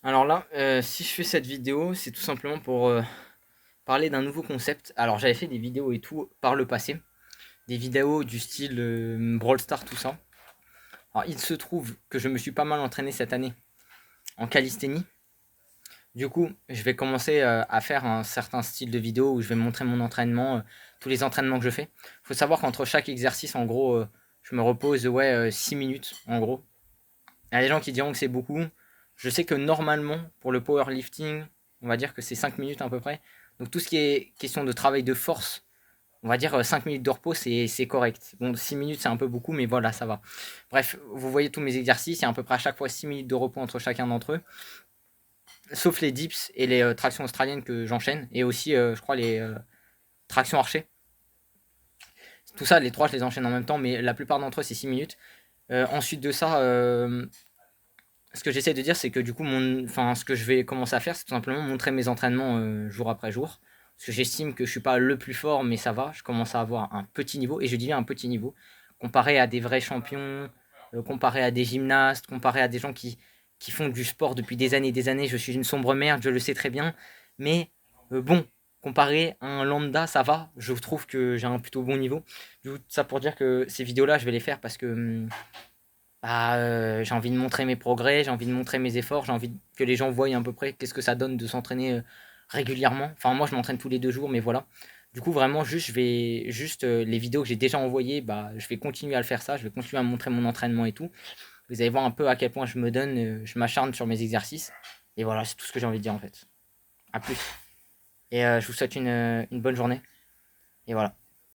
Alors là, si je fais cette vidéo, c'est tout simplement pour parler d'un nouveau concept. Alors j'avais fait des vidéos et tout par le passé, des vidéos du style Brawl Stars, tout ça. Alors il se trouve que je me suis pas mal entraîné cette année en calisthénie. Du coup, je vais commencer à faire un certain style de vidéo où je vais montrer mon entraînement, tous les entraînements que je fais. Il faut savoir qu'entre chaque exercice, en gros, je me repose 6 minutes, en gros. Il y a des gens qui diront que c'est beaucoup. Je sais que normalement, pour le powerlifting, on va dire que c'est 5 minutes à peu près. Donc tout ce qui est question de travail de force, on va dire 5 minutes de repos, c'est correct. Bon, 6 minutes, c'est un peu beaucoup, mais voilà, ça va. Bref, vous voyez tous mes exercices, il y a à peu près à chaque fois 6 minutes de repos entre chacun d'entre eux. Sauf les dips et les tractions australiennes que j'enchaîne. Et aussi, je crois, les tractions archers. Tout ça, les trois, je les enchaîne en même temps, mais la plupart d'entre eux, c'est 6 minutes. Ensuite de ça, ce que j'essaie de dire, c'est que du coup, ce que je vais commencer à faire, c'est tout simplement montrer mes entraînements jour après jour. Parce que j'estime que je suis pas le plus fort, mais ça va. Je commence à avoir un petit niveau, et je dis bien un petit niveau, comparé à des vrais champions, comparé à des gymnastes, comparé à des gens qui font du sport depuis des années et des années. Je suis une sombre merde, je le sais très bien. Mais bon, comparé à un lambda, ça va. Je trouve que j'ai un plutôt bon niveau. Du coup, ça pour dire que ces vidéos-là, je vais les faire parce que j'ai envie de montrer mes progrès, j'ai envie de montrer mes efforts, j'ai envie que les gens voient à peu près qu'est-ce que ça donne de s'entraîner régulièrement. Enfin, moi, je m'entraîne tous les 2 jours, mais voilà. Du coup, vraiment, juste, je vais juste les vidéos que j'ai déjà envoyées, bah, je vais continuer à le faire ça, je vais continuer à montrer mon entraînement et tout. Vous allez voir un peu à quel point je me donne, je m'acharne sur mes exercices. Et voilà, c'est tout ce que j'ai envie de dire en fait. À plus. Et je vous souhaite une bonne journée. Et voilà.